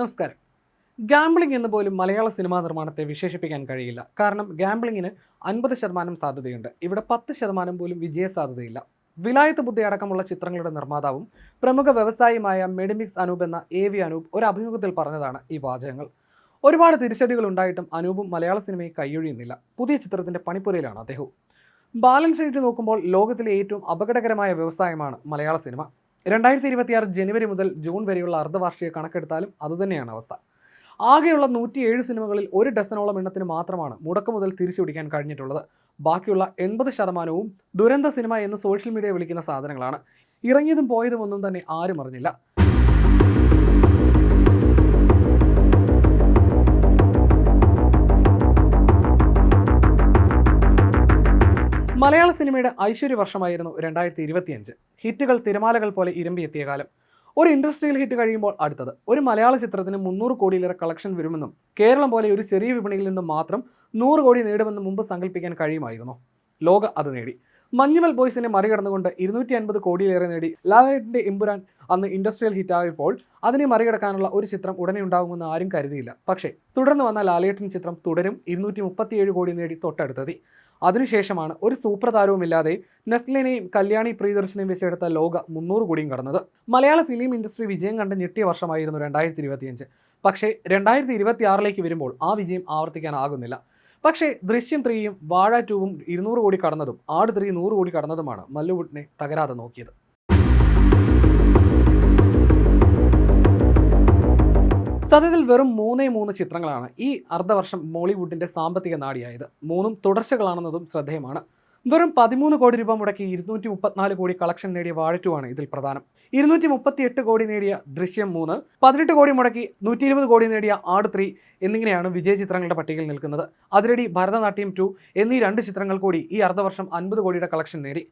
നമസ്കാരം. ഗാംബ്ലിംഗ് എന്ന് പോലും മലയാള സിനിമാ നിർമ്മാണത്തെ വിശേഷിപ്പിക്കാൻ കഴിയില്ല. കാരണം ഗാംബ്ലിങ്ങിന് 50% സാധ്യതയുണ്ട്. ഇവിടെ 10% പോലും വിജയ സാധ്യതയില്ല. വിലായത്ത് ബുദ്ധി അടക്കമുള്ള ചിത്രങ്ങളുടെ നിർമ്മാതാവും പ്രമുഖ വ്യവസായിയുമായ മെഡിമിക്സ് അനൂപ് എന്ന AV അനൂപ് ഒരു അഭിമുഖത്തിൽ പറഞ്ഞതാണ് ഈ വാചകങ്ങൾ. ഒരുപാട് തിരിച്ചടികൾ ഉണ്ടായിട്ടും അനൂപും മലയാള സിനിമയെ കൈയൊഴിയുന്നില്ല. പുതിയ ചിത്രത്തിന്റെ പണിപ്പുരയിലാണ് അദ്ദേഹവും. ബാലൻസ് ഷീറ്റ് നോക്കുമ്പോൾ ലോകത്തിലെ ഏറ്റവും അപകടകരമായ വ്യവസായമാണ് മലയാള സിനിമ. 2026 ജനുവരി മുതൽ ജൂൺ വരെയുള്ള അർദ്ധവാർഷിക കണക്കെടുത്താലും അതുതന്നെയാണ് അവസ്ഥ. ആകെയുള്ള 107 സിനിമകളിൽ 1 ഡസനോളം എണ്ണത്തിന് മാത്രമാണ് മുടക്കു മുതൽ തിരിച്ചുപിടിക്കാൻ കഴിഞ്ഞിട്ടുള്ളത്. ബാക്കിയുള്ള 80% ദുരന്ത സിനിമ എന്ന് സോഷ്യൽ മീഡിയ വിളിക്കുന്ന സാധനങ്ങളാണ്. ഇറങ്ങിയതും പോയതും ഒന്നും തന്നെ ആരും അറിഞ്ഞില്ല. മലയാള സിനിമയുടെ ഐശ്വര്യ വർഷമായിരുന്നു 2025. ഹിറ്റുകൾ തിരമാലകൾ പോലെ ഇരമ്പിയെത്തിയ കാലം. ഒരു ഇൻഡസ്ട്രിയൽ ഹിറ്റ് കഴിയുമ്പോൾ അടുത്തത്. ഒരു മലയാള ചിത്രത്തിന് 300 കോടിയിലേറെ കളക്ഷൻ വരുമെന്നും കേരളം പോലെ ഒരു ചെറിയ വിപണിയിൽ നിന്നും മാത്രം 100 കോടി നേടുമെന്നും മുമ്പ് സങ്കല്പിക്കാൻ കഴിയുമായിരുന്നു. ലോക അത് നേടി. മഞ്ഞുമൽ ബോയ്സിനെ മറികടന്നുകൊണ്ട് 250 കോടിയിലേറെ നേടി ലാലേട്ടൻ്റെ എമ്പുരാൻ അന്ന് ഇൻഡസ്ട്രിയൽ ഹിറ്റായപ്പോൾ അതിനെ മറികടക്കാനുള്ള ഒരു ചിത്രം ഉടനെ ഉണ്ടാകുമെന്ന് ആരും കരുതിയില്ല. പക്ഷേ തുടർന്ന് വന്ന ലാലേട്ടൻ ചിത്രം തുടരും 237 കോടി നേടി തൊട്ടടുത്തെത്തി. അതിനുശേഷമാണ് ഒരു സൂപ്പർ താരവുമില്ലാതെ നെസ്ലിനെയും കല്യാണി പ്രിയദർശനെയും വെച്ചെടുത്ത ലോക 300 കോടിയും കടന്നത്. മലയാള ഫിലിം ഇൻഡസ്ട്രി വിജയം കണ്ട് ഞെട്ടിയ വർഷമായിരുന്നു 2025. പക്ഷേ 2026 വരുമ്പോൾ ആ വിജയം ആവർത്തിക്കാനാകുന്നില്ല. പക്ഷേ ദൃശ്യം 3യും വാഴ 2വും 200 കോടി കടന്നതും ആട് 3 100 കോടി കടന്നതുമാണ് മല്ലുവുഡിനെ തകരാതെ നോക്കിയത്. സത്യത്തിൽ വെറും 3 ചിത്രങ്ങളാണ് ഈ അർദ്ധവർഷം മോളിവുഡിന്റെ സാമ്പത്തിക നാടിയായത്. 3 തുടർച്ചകളാണെന്നതും ശ്രദ്ധേയമാണ്. വെറും 13 കോടി രൂപ മുടക്കി 234 കോടി കളക്ഷൻ നേടിയ വാഴ 2 ആണ് ഇതിൽ പ്രധാനം. 238 കോടി നേടിയ ദൃശ്യം 3, 18 കോടി മുടക്കി 120 കോടി നേടിയ ആട് 3 എന്നിങ്ങനെയാണ് വിജയ ചിത്രങ്ങളുടെ പട്ടികയിൽ നിൽക്കുന്നത്. അതിരടി, ഭരതനാട്യം 2 എന്നീ 2 ചിത്രങ്ങൾ കൂടി ഈ അർദ്ധവർഷം 50 കോടിയുടെ കളക്ഷൻ നേടി.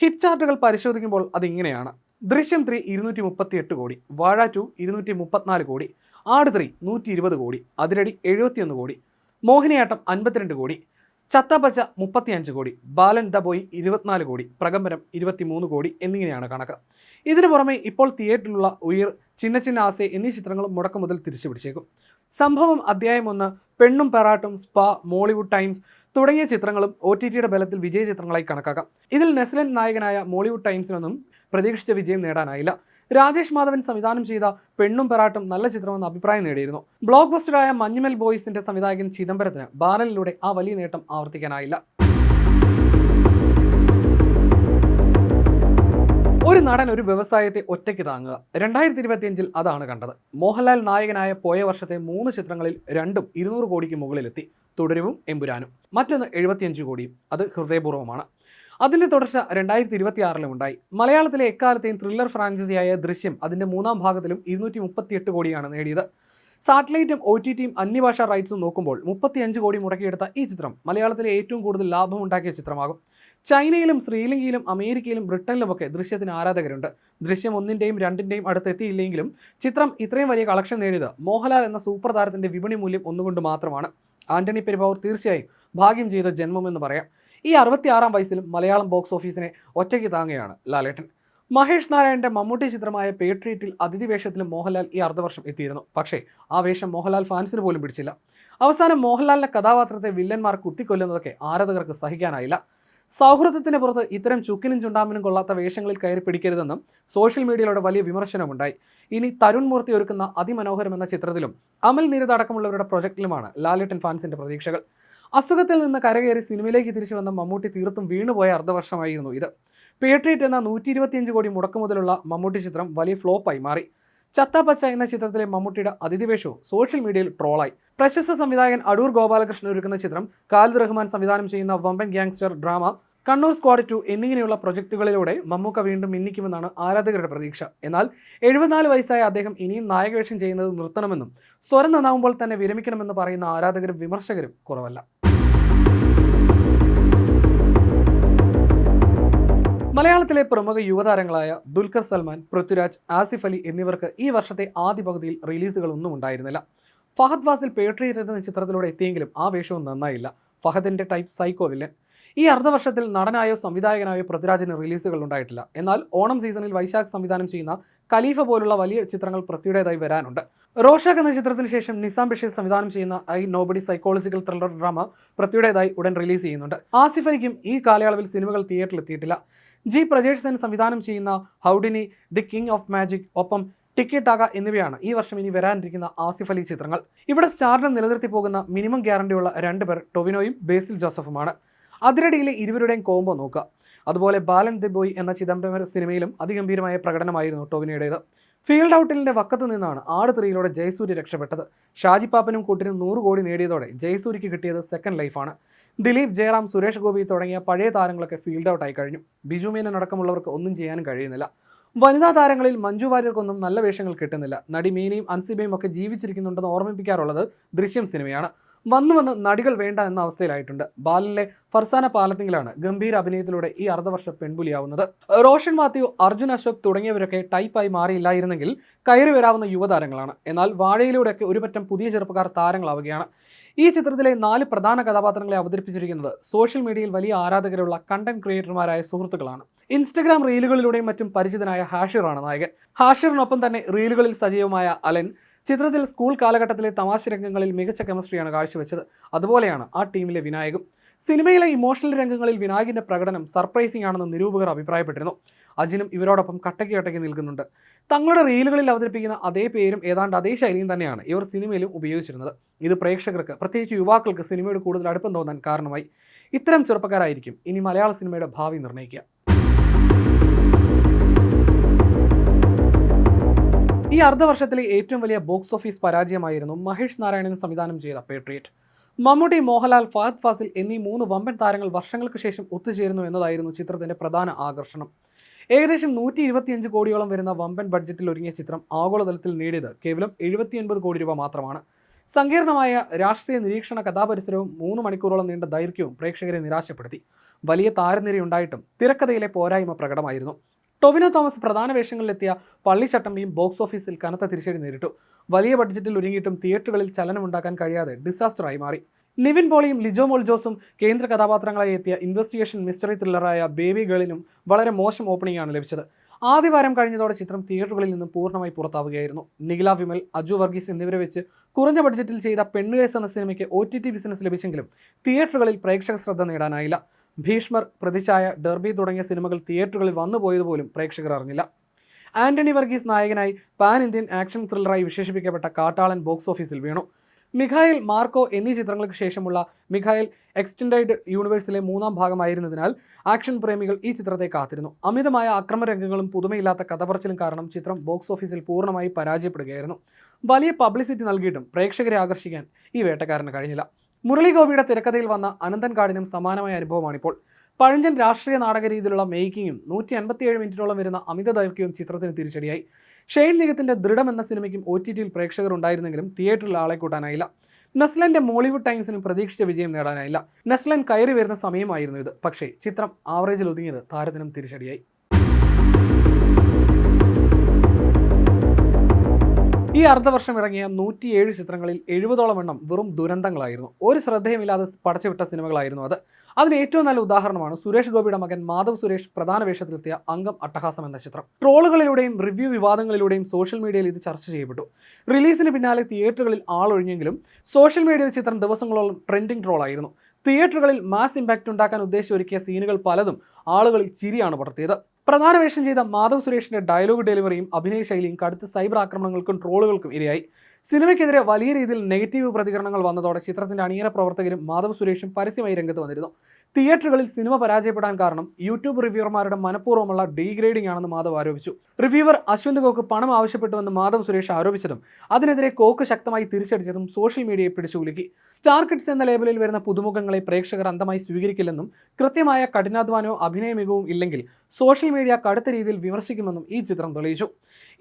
ഹിറ്റ് ചാർട്ടുകൾ പരിശോധിക്കുമ്പോൾ അതിങ്ങനെയാണ്: ദൃശ്യം 3 238 കോടി, വാഴ 2 234 കോടി, ആട് 3 120 കോടി, അതിരടി 71 കോടി, മോഹിനിയാട്ടം 52 കോടി, ചത്തപ്പച്ച 35 കോടി, ബാലൻ ദ ബോയ് 24 കോടി, പ്രകമ്പനം 23 കോടി എന്നിങ്ങനെയാണ് കണക്ക്. ഇതിനു പുറമെ ഇപ്പോൾ തിയേറ്ററിലുള്ള ഉയർ, ചിന്ന ചിന്ന ആസെ എന്നീ ചിത്രങ്ങളും മുടക്കു മുതൽ തിരിച്ചു പിടിച്ചേക്കും. സംഭവം, അധ്യായം 1, പെണ്ണും പെറാട്ടും, സ്പാ, മോളിവുഡ് ടൈംസ് തുടങ്ങിയ ചിത്രങ്ങളും OTTയുടെ ബലത്തിൽ വിജയ ചിത്രങ്ങളായി കണക്കാക്കാം. ഇതിൽ നെസ്ലൻ നായകനായ മോളിവുഡ് ടൈംസിനൊന്നും പ്രതീക്ഷിച്ച വിജയം നേടാനായില്ല. രാജേഷ് മാധവൻ സംവിധാനം ചെയ്ത പെണ്ണും പെറാട്ടും നല്ല ചിത്രമെന്ന അഭിപ്രായം നേടിയിരുന്നു. ബ്ലോക്ക് ബസ്റ്ററായ മഞ്ഞുമൽ ബോയ്സിന്റെ സംവിധായകൻ ചിദംബരത്തിന് ബാലനിലൂടെ ആ വലിയ നേട്ടം ആവർത്തിക്കാനായില്ല. ഒരു നടൻ ഒരു വ്യവസായത്തെ ഒറ്റയ്ക്ക് താങ്ങുക. 2025 അതാണ് കണ്ടത്. മോഹൻലാൽ നായകനായ പോയ വർഷത്തെ 3 ചിത്രങ്ങളിൽ 2ഉം 200 കോടിക്ക് മുകളിലെത്തി. തുടരുവും എമ്പുരാനും. മറ്റൊന്ന് 75 കോടിയും. അത് ഹൃദയപൂർവ്വമാണ്. അതിൻ്റെ തുടർച്ച 2026 ഉണ്ടായി. മലയാളത്തിലെ എക്കാലത്തെയും ത്രില്ലർ ഫ്രാഞ്ചൈസിയായ ദൃശ്യം അതിൻ്റെ 3ാം ഭാഗത്തിലും 238 കോടിയാണ് നേടിയത്. സാറ്റലൈറ്റും OTTയും അന്യഭാഷാ റൈറ്റ്സും നോക്കുമ്പോൾ 35 കോടി മുടക്കിയെടുത്ത ഈ ചിത്രം മലയാളത്തിലെ ഏറ്റവും കൂടുതൽ ലാഭമുണ്ടാക്കിയ ചിത്രമാകും. ചൈനയിലും ശ്രീലങ്കയിലും അമേരിക്കയിലും ബ്രിട്ടനിലുമൊക്കെ ദൃശ്യത്തിന് ആരാധകരുണ്ട്. ദൃശ്യം 1ൻ്റെയും 2ൻ്റെയും അടുത്തെത്തിയില്ലെങ്കിലും ചിത്രം ഇത്രയും വലിയ കളക്ഷൻ നേടിയത് മോഹൻലാൽ എന്ന സൂപ്പർ താരത്തിൻ്റെ വിപണി മൂല്യം ഒന്നുകൊണ്ട് മാത്രമാണ്. ആന്റണി പെരുമ്പാവൂർ തീർച്ചയായും ഭാഗ്യം ചെയ്ത ജന്മമെന്ന് പറയാം. ഈ 66ാം വയസ്സിലും മലയാളം ബോക്സ് ഓഫീസിനെ ഒറ്റയ്ക്ക് താങ്ങുകയാണ് ലാലേട്ടൻ. മഹേഷ് നാരായണന്റെ മമ്മൂട്ടി ചിത്രമായ പേട്രിയറ്റിൽ അതിഥി വേഷത്തിലും മോഹൻലാൽ ഈ അർദ്ധവർഷം എത്തിയിരുന്നു. പക്ഷേ ആ വേഷം മോഹൻലാൽ ഫാൻസിന് പോലും പിടിച്ചില്ല. അവസാനം മോഹൻലാലിന്റെ കഥാപാത്രത്തെ വില്ലന്മാർ കുത്തിക്കൊല്ലുന്നതൊക്കെ ആരാധകർക്ക് സഹിക്കാനായില്ല. സൗഹൃദത്തിന് പുറത്ത് ഇത്തരം ചുക്കിനും ചുണ്ടാമ്പിനും കൊള്ളാത്ത വേഷങ്ങളിൽ കയറി പിടിക്കരുതെന്നും സോഷ്യൽ മീഡിയയിലൂടെ വലിയ വിമർശനമുണ്ടായി. ഇനി തരുൺ മൂർത്തി ഒരുക്കുന്ന അതിമനോഹരം എന്ന ചിത്രത്തിലും അമൽ നീരദ് അടക്കമുള്ളവരുടെ പ്രൊജക്റ്റിലുമാണ് ലാലേട്ടൻ ഫാൻസിന്റെ പ്രതീക്ഷകൾ. അസുഖത്തിൽ നിന്ന് കരകയറി സിനിമയിലേക്ക് തിരിച്ചു വന്ന മമ്മൂട്ടി തീർത്തും വീണുപോയ അർദ്ധവർഷമായിരുന്നു ഇത്. പേട്രിയറ്റ് എന്ന 125 കോടി മുടക്കുമുതലുള്ള മമ്മൂട്ടി ചിത്രം വലിയ ഫ്ലോപ്പായി മാറി. ചത്തപ്പച്ച എന്ന ചിത്രത്തിലെ മമ്മൂട്ടിയുടെ അതിഥിവേഷവും സോഷ്യൽ മീഡിയയിൽ ട്രോളായി. പ്രശസ്ത സംവിധായകൻ അടൂർ ഗോപാലകൃഷ്ണൻ ഒരുക്കുന്ന ചിത്രം, ഖാലിദ് റഹ്മാൻ സംവിധാനം ചെയ്യുന്ന വമ്പൻ ഗ്യാങ്സ്റ്റർ ഡ്രാമ, കണ്ണൂർ സ്ക്വാഡ് 2 എന്നിങ്ങനെയുള്ള പ്രൊജക്ടുകളിലൂടെ മമ്മൂക്ക വീണ്ടും മിന്നിക്കുമെന്നാണ് ആരാധകരുടെ പ്രതീക്ഷ. എന്നാൽ 74 വയസ്സായ അദ്ദേഹം ഇനിയും നായകവേഷം ചെയ്യുന്നത് നിർത്തണമെന്നും സ്വരം നന്നാവുമ്പോൾ തന്നെ വിരമിക്കണമെന്ന് പറയുന്ന ആരാധകരും വിമർശകരും കുറവല്ല. മലയാളത്തിലെ പ്രമുഖ യുവതാരങ്ങളായ ദുൽഖർ സൽമാൻ, പൃഥ്വിരാജ്, ആസിഫ് അലി എന്നിവർക്ക് ഈ വർഷത്തെ ആദ്യ പകുതിയിൽ റിലീസുകളൊന്നും ഉണ്ടായിരുന്നില്ല. ഫഹദ് ഫാസിൽ പേട്രിയറ്റ് എന്ന ചിത്രത്തിലൂടെ എത്തിയെങ്കിലും ആ വേഷവും നന്നായില്ല. ഫഹദിന്റെ ടൈപ്പ് സൈക്കോ വില്ലൻ. ഈ അർദ്ധവർഷത്തിൽ നടനായോ സംവിധായകനായോ പൃഥ്വിരാജിന് റിലീസുകൾ ഉണ്ടായിട്ടില്ല. എന്നാൽ ഓണം സീസണിൽ വൈശാഖ് സംവിധാനം ചെയ്യുന്ന ഖലീഫ പോലുള്ള വലിയ ചിത്രങ്ങൾ പൃഥ്വിയുടേതായി വരാനുണ്ട്. റോഷാക്ക് എന്ന ചിത്രത്തിന് ശേഷം നിസാം ബഷീർ സംവിധാനം ചെയ്യുന്ന I nobody psychological thriller drama പൃഥ്വിയുടേതായി ഉടൻ റിലീസ് ചെയ്യുന്നുണ്ട്. ആസിഫ് അലിക്കും ഈ കാലയളവിൽ സിനിമകൾ തിയേറ്ററിൽ എത്തിയിട്ടില്ല. ജി പ്രജേഷ് സെൻ സംവിധാനം ചെയ്യുന്ന ഹൗഡിനി, ദി കിങ് ഓഫ് മാജിക്, ഒപ്പം ടിക്കറ്റ് എന്നിവയാണ് ഈ വർഷം ഇനി വരാനിരിക്കുന്ന ആസിഫ് അലി ചിത്രങ്ങൾ. ഇവിടെ സ്റ്റാറിനെ നിലനിർത്തി പോകുന്ന മിനിമം ഗ്യാരണ്ടിയുള്ള രണ്ടുപേർ ടൊവിനോയും ബേസിൽ ജോസഫുമാണ്. അതിരടിയിലെ ഇരുവരുടെയും കോംബോ നോക്കുക. അതുപോലെ ബാലൻ ദി ബോയ് എന്ന ചിദംബരം സിനിമയിലും അതിഗംഭീരമായ പ്രകടനമായിരുന്നു ടൊവിനോയുടേത്. ഫീൽഡ് ഔട്ടിലിന്റെ വക്കത്ത് നിന്നാണ് ആട് 3 ജയസൂര്യ രക്ഷപ്പെട്ടത്. ഷാജി പാപ്പനും കൂട്ടിനും 100 കോടി നേടിയതോടെ ജയസൂര്യക്ക് കിട്ടിയത് സെക്കൻഡ് ലൈഫാണ്. ദിലീപ്, ജയറാം, സുരേഷ് ഗോപി തുടങ്ങിയ പഴയ താരങ്ങളൊക്കെ ഫീൽഡ് ഔട്ടായി കഴിഞ്ഞു. ബിജു മേനൻ അടക്കമുള്ളവർക്ക് ഒന്നും ചെയ്യാനും കഴിയുന്നില്ല. വനിതാ താരങ്ങളിൽ മഞ്ജു വാര്യർക്കൊന്നും നല്ല വേഷങ്ങൾ കിട്ടുന്നില്ല. നടി മീനയും അൻസിബയും ഒക്കെ ജീവിച്ചിരിക്കുന്നുണ്ടെന്ന് ഓർമ്മിപ്പിക്കാറുള്ളത് ദൃശ്യം സിനിമയാണ്. വന്ന് നടികൾ വേണ്ട എന്ന അവസ്ഥയിലായിട്ടുണ്ട്. ബാലിലെ ഫർസാന പാലത്തിങ്കിലാണ് ഗംഭീര അഭിനയത്തിലൂടെ ഈ അർദ്ധവർഷ പെൺപുലിയാവുന്നത്. റോഷൻ മാത്യു, അർജുൻ അശോക് തുടങ്ങിയവരൊക്കെ ടൈപ്പായി മാറിയില്ലായിരുന്നെങ്കിൽ കയറി വരാവുന്ന യുവതാരങ്ങളാണ്. എന്നാൽ വാഴയിലൂടെയൊക്കെ ഒരുപറ്റം പുതിയ ചെറുപ്പക്കാർ താരങ്ങളാവുകയാണ്. ഈ ചിത്രത്തിലെ 4 പ്രധാന കഥാപാത്രങ്ങളെ അവതരിപ്പിച്ചിരിക്കുന്നത് സോഷ്യൽ മീഡിയയിൽ വലിയ ആരാധകരുള്ള കണ്ടന്റ് ക്രിയേറ്റർമാരായ സുഹൃത്തുക്കളാണ്. ഇൻസ്റ്റഗ്രാം റീലുകളിലൂടെയും മറ്റും പരിചിതനായ ഹാഷിറാണ് നായകൻ. ഹാഷിറിനൊപ്പം തന്നെ റീലുകളിൽ സജീവമായ അലൻ ചിത്രത്തിൽ സ്കൂൾ കാലഘട്ടത്തിലെ തമാശ രംഗങ്ങളിൽ മികച്ച കെമിസ്ട്രിയാണ് കാഴ്ചവെച്ചത്. അതുപോലെയാണ് ആ ടീമിലെ വിനായകും. സിനിമയിലെ ഇമോഷണൽ രംഗങ്ങളിൽ വിനായകിന്റെ പ്രകടനം സർപ്രൈസിംഗ് ആണെന്ന് നിരൂപകർ അഭിപ്രായപ്പെട്ടിരുന്നു. അജിനും ഇവരോടൊപ്പം കട്ടയ്ക്ക് നിൽക്കുന്നുണ്ട്. തങ്ങളുടെ റീലുകളിൽ അവതരിപ്പിക്കുന്ന അതേ പേരും ഏതാണ്ട് അതേ ശൈലിയും തന്നെയാണ് ഇവർ സിനിമയിലും ഉപയോഗിച്ചിരുന്നത്. ഇത് പ്രേക്ഷകർക്ക്, പ്രത്യേകിച്ച് യുവാക്കൾക്ക് സിനിമയോട് കൂടുതൽ അടുപ്പം തോന്നാൻ കാരണമായി. ഇത്തരം ചെറുപ്പക്കാരായിരിക്കും ഇനി മലയാള സിനിമയുടെ ഭാവി നിർണ്ണയിക്കുക. ഈ അർദ്ധവർഷത്തിലെ ഏറ്റവും വലിയ ബോക്സ് ഓഫീസ് പരാജയമായിരുന്നു മഹേഷ് നാരായണൻ സംവിധാനം ചെയ്ത പേട്രിയറ്റ്. മമ്മൂട്ടി, മോഹൻലാൽ, ഫഹദ് ഫാസിൽ എന്നീ 3 വമ്പൻ താരങ്ങൾ വർഷങ്ങൾക്ക് ശേഷം ഒത്തുചേരുന്നു എന്നതായിരുന്നു ചിത്രത്തിന്റെ പ്രധാന ആകർഷണം. ഏകദേശം 125 കോടിയോളം വരുന്ന വമ്പൻ ബഡ്ജറ്റിൽ ഒരുങ്ങിയ ചിത്രം ആഗോളതലത്തിൽ നേടിയത് കേവലം 79 കോടി രൂപ മാത്രമാണ്. സങ്കീർണമായ രാഷ്ട്രീയ നിരീക്ഷണ കഥാപരിസരവും 3 മണിക്കൂറോളം നീണ്ട ദൈർഘ്യവും പ്രേക്ഷകരെ നിരാശപ്പെടുത്തി. വലിയ താരനിരയുണ്ടായിട്ടും തിരക്കഥയിലെ പോരായ്മ പ്രകടമായിരുന്നു. ടൊവിനോ തോമസ് പ്രധാന വേഷങ്ങളിലെത്തിയ പള്ളിച്ചട്ടമ്പിയും ബോക്സ് ഓഫീസിൽ കനത്ത തിരിച്ചടി നേരിട്ടു. വലിയ ബഡ്ജറ്റിൽ ഒരുങ്ങിയിട്ടും തിയേറ്ററുകളിൽ ചലനമുണ്ടാക്കാൻ കഴിയാതെ ഡിസാസ്റ്ററായി മാറി. നിവിൻ പോളിയും ലിജോ മോൾ ജോസും കേന്ദ്ര കഥാപാത്രങ്ങളായി എത്തിയ ഇൻവെസ്റ്റിഗേഷൻ മിസ്റ്ററി ത്രില്ലറായ ബേബി ഗേളിനും വളരെ മോശം ഓപ്പണിംഗാണ് ലഭിച്ചത്. ആദ്യവാരം കഴിഞ്ഞതോടെ ചിത്രം തിയേറ്ററുകളിൽ നിന്നും പൂർണ്ണമായി പുറത്താവുകയായിരുന്നു. നിഖില വിമൽ, അജു വർഗീസ് എന്നിവരെ വെച്ച് കുറഞ്ഞ ബഡ്ജറ്റിൽ ചെയ്ത പെണ്ണുകേസ് എന്ന സിനിമയ്ക്ക് OTT ബിസിനസ് ലഭിച്ചെങ്കിലും തിയേറ്ററുകളിൽ പ്രേക്ഷക ശ്രദ്ധ നേടാനായില്ല. ഭീഷ്മർ, പ്രതിച്ഛായ, ഡെർബി തുടങ്ങിയ സിനിമകൾ തിയേറ്ററുകളിൽ വന്നുപോയതുപോലും പ്രേക്ഷകർ അറിഞ്ഞില്ല. ആന്റണി വർഗീസ് നായകനായി പാൻ ഇന്ത്യൻ ആക്ഷൻ ത്രില്ലറായി വിശേഷിപ്പിക്കപ്പെട്ട കാട്ടാളൻ ബോക്സ് ഓഫീസിൽ വീണു. മിഖായിൽ, മാർക്കോ എന്നീ ചിത്രങ്ങൾക്ക് ശേഷമുള്ള മിഖായിൽ എക്സ്റ്റൻഡഡ് യൂണിവേഴ്സിലെ 3ാം ഭാഗമായിരുന്നതിനാൽ ആക്ഷൻ പ്രേമികൾ ഈ ചിത്രത്തെ കാത്തിരുന്നു. അമിതമായ അക്രമരംഗങ്ങളും പുതുമയില്ലാത്ത കഥപറച്ചിലും കാരണം ചിത്രം ബോക്സ് ഓഫീസിൽ പൂർണ്ണമായി പരാജയപ്പെടുകയായിരുന്നു. വലിയ പബ്ലിസിറ്റി നൽകിയിട്ടും പ്രേക്ഷകരെ ആകർഷിക്കാൻ ഈ വേട്ടക്കാരന് കഴിഞ്ഞില്ല. മുരളി ഗോപിയുടെ തിരക്കഥയിൽ വന്ന അനന്തൻ കാടിനും സമാനമായ അനുഭവമാണിപ്പോൾ. പഴഞ്ചൻ രാഷ്ട്രീയ നാടക രീതിയിലുള്ള മേക്കിങ്ങും 157 മിനിറ്റോളം വരുന്ന അമിത ദൈർഘ്യവും ചിത്രത്തിന് തിരിച്ചടിയായി. ഷെയ്ൻ നിഗത്തിന്റെ ദൃഢം എന്ന സിനിമയ്ക്കും OTTയിൽ പ്രേക്ഷകർ ഉണ്ടായിരുന്നെങ്കിലും തിയേറ്ററിൽ ആളെ കൂട്ടാനായില്ല. നെസ്ലന്റെ മോളിവുഡ് ടൈംസിനും പ്രതീക്ഷിച്ച വിജയം നേടാനായില്ല. നെസ്ലൻ കയറി വരുന്ന സമയമായിരുന്നു ഇത്. പക്ഷേ ചിത്രം ആവറേജിൽ ഒതുങ്ങിയത് താരത്തിനും തിരിച്ചടിയായി. ഈ അർദ്ധവർഷം ഇറങ്ങിയ 107 ചിത്രങ്ങളിൽ 70ഓളം എണ്ണം വെറും ദുരന്തങ്ങളായിരുന്നു. ഒരു ശ്രദ്ധയുമില്ലാതെ പടച്ചുവിട്ട സിനിമകളായിരുന്നു അത്. അതിന് ഏറ്റവും നല്ല ഉദാഹരണമാണ് സുരേഷ് ഗോപിയുടെ മകൻ മാധവ് സുരേഷ് പ്രധാന വേഷത്തിലെത്തിയ അംഗം അട്ടഹാസം എന്ന ചിത്രം. ട്രോളുകളിലൂടെയും റിവ്യൂ വിവാദങ്ങളിലൂടെയും സോഷ്യൽ മീഡിയയിൽ ഇത് ചർച്ച ചെയ്യപ്പെട്ടു. റിലീസിന് പിന്നാലെ തിയേറ്ററുകളിൽ ആളൊഴിഞ്ഞെങ്കിലും സോഷ്യൽ മീഡിയയിൽ ചിത്രം ദിവസങ്ങളോളം ട്രെൻഡിംഗ് ട്രോളായിരുന്നു. തിയേറ്ററുകളിൽ മാസ് ഇമ്പാക്റ്റ് ഉണ്ടാക്കാൻ ഉദ്ദേശിച്ചൊരുക്കിയ സീനുകൾ പലതും ആളുകളിൽ ചിരിയാണ് പടർത്തിയത്. പ്രധാന വേഷം ചെയ്ത മാധവ് സുരേഷിന്റെ ഡയലോഗ് ഡെലിവറിയും അഭിനയ ശൈലിയും കടുത്ത സൈബർ ആക്രമണങ്ങൾക്കും ട്രോളുകൾക്കും ഇരയായി. സിനിമയ്ക്കെതിരെ വലിയ രീതിയിൽ നെഗറ്റീവ് പ്രതികരണങ്ങൾ വന്നതോടെ ചിത്രത്തിന്റെ അണിയറ പ്രവർത്തകരും മാധവ് സുരേഷും പരസ്യമായി രംഗത്ത് വന്നിരുന്നു. തിയേറ്ററുകളിൽ സിനിമ പരാജയപ്പെടാൻ കാരണം യൂട്യൂബ് റിവ്യൂവർമാരുടെ മനഃപൂർവ്വമുള്ള ഡീഗ്രേഡിംഗ് ആണെന്ന് മാധവ് ആരോപിച്ചു. റിവ്യൂവർ അശ്വന്ത് കോക്ക് പണം ആവശ്യപ്പെട്ടുവെന്ന് മാധവ് സുരേഷ് ആരോപിച്ചതും അതിനെതിരെ കോക്ക് ശക്തമായി തിരിച്ചടിച്ചതും സോഷ്യൽ മീഡിയയെ പിടിച്ചുകുലുക്കി. സ്റ്റാർ കിഡ്സ് എന്ന ലേബലിൽ വരുന്ന പുതുമുഖങ്ങളെ പ്രേക്ഷകർ അന്ധമായി സ്വീകരിക്കില്ലെന്നും കൃത്യമായ കഠിനാധ്വാനവും അഭിനയ മികവും ഇല്ലെങ്കിൽ സോഷ്യൽ മീഡിയ കടുത്ത രീതിയിൽ വിമർശിക്കുമെന്നും ഈ ചിത്രം തെളിയിച്ചു.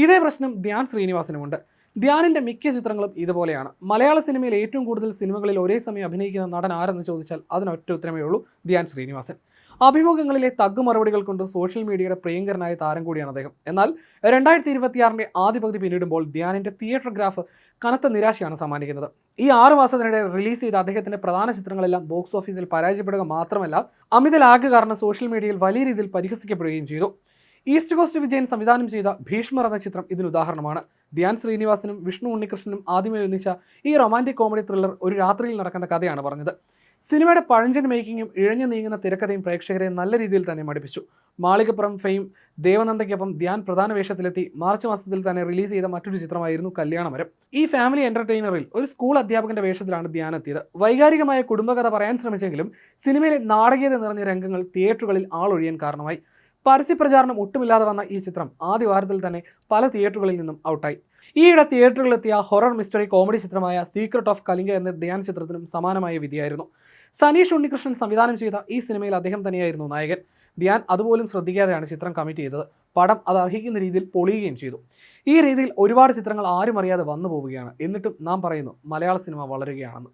ഇതേ പ്രശ്നം ധ്യാൻ ശ്രീനിവാസനുമുണ്ട്. ധ്യാനിന്റെ മിക്ക ചിത്രങ്ങളും ഇതുപോലെയാണ്. മലയാള സിനിമയിൽ ഏറ്റവും കൂടുതൽ സിനിമകളിൽ ഒരേ സമയം അഭിനയിക്കുന്ന നടൻ ആരെന്ന് ചോദിച്ചാൽ അതിനൊറ്റ ഉത്തരമേ ഉള്ളൂ, ധ്യാൻ ശ്രീനിവാസൻ. അഭിമുഖങ്ങളിലെ തഗ്ഗു മറുപടികൾ കൊണ്ട് സോഷ്യൽ മീഡിയയുടെ പ്രിയങ്കരനായ താരം കൂടിയാണ് അദ്ദേഹം. എന്നാൽ 2026 ആദ്യ പകുതി പിന്നിടുമ്പോൾ ധ്യാനിന്റെ തിയേറ്റർ ഗ്രാഫ് കനത്ത നിരാശയാണ് സമ്മാനിക്കുന്നത്. ഈ 6 മാസത്തിനിടെ റിലീസ് ചെയ്ത അദ്ദേഹത്തിന്റെ പ്രധാന ചിത്രങ്ങളെല്ലാം ബോക്സ് ഓഫീസിൽ പരാജയപ്പെടുക മാത്രമല്ല, അമിത ലാഗ് കാരണം സോഷ്യൽ മീഡിയയിൽ വലിയ രീതിയിൽ പരിഹസിക്കപ്പെടുകയും ചെയ്തു. ഈസ്റ്റ് കോസ്റ്റ് വിജയൻ സംവിധാനം ചെയ്ത ഭീഷ്മർ എന്ന ചിത്രം ഇതിന് ഉദാഹരണമാണ്. ധ്യാൻ ശ്രീനിവാസനും വിഷ്ണു ഉണ്ണികൃഷ്ണനും ആദ്യമായി ഒന്നിച്ച ഈ റൊമാൻറ്റിക് കോമഡി ത്രില്ലർ ഒരു രാത്രിയിൽ നടക്കുന്ന കഥയാണ് പറഞ്ഞത്. സിനിമയുടെ പഴഞ്ചൻ മേക്കിങ്ങും ഇഴഞ്ഞു നീങ്ങുന്ന തിരക്കഥയും പ്രേക്ഷകരെ നല്ല രീതിയിൽ തന്നെ മടുപ്പിച്ചു. മാളികപ്പുറം ഫെയിം ദേവനന്ദയ്ക്കൊപ്പം ധ്യാൻ പ്രധാന വേഷത്തിലെത്തി മാർച്ച് മാസത്തിൽ തന്നെ റിലീസ് ചെയ്ത മറ്റൊരു ചിത്രമായിരുന്നു കല്യാണമരം. ഈ ഫാമിലി എന്റർടൈനറിൽ ഒരു സ്കൂൾ അധ്യാപകന്റെ വേഷത്തിലാണ് ധ്യാൻ എത്തിയത്. വൈകാരികമായ കുടുംബകഥ പറയാൻ ശ്രമിച്ചെങ്കിലും സിനിമയിലെ നാടകീയത നിറഞ്ഞ രംഗങ്ങൾ തിയേറ്ററുകളിൽ ആളൊഴിയാൻ കാരണമായി. പരസ്യപ്രചാരണം ഒട്ടുമില്ലാതെ വന്ന ഈ ചിത്രം ആദ്യ വാരത്തിൽ തന്നെ പല തിയേറ്ററുകളിൽ നിന്നും ഔട്ടായി. ഈയിടെ തിയേറ്ററുകളിലെത്തിയ ഹൊറർ മിസ്റ്ററി കോമഡി ചിത്രമായ സീക്രട്ട് ഓഫ് കലിംഗ എന്ന ധ്യാൻ ചിത്രത്തിനും സമാനമായ വിധിയായിരുന്നു. സനീഷ് ഉണ്ണികൃഷ്ണൻ സംവിധാനം ചെയ്ത ഈ സിനിമയിൽ അദ്ദേഹം തന്നെയായിരുന്നു നായകൻ. ധ്യാൻ അതുപോലും ശ്രദ്ധിക്കാതെയാണ് ചിത്രം കമ്മിറ്റ് ചെയ്തത്. പടം അത് അർഹിക്കുന്ന രീതിയിൽ പൊളിയുകയും ചെയ്തു. ഈ രീതിയിൽ ഒരുപാട് ചിത്രങ്ങൾ ആരും അറിയാതെ വന്നു പോവുകയാണ്. എന്നിട്ടും നാം പറയുന്നു മലയാള സിനിമ വളരുകയാണെന്ന്.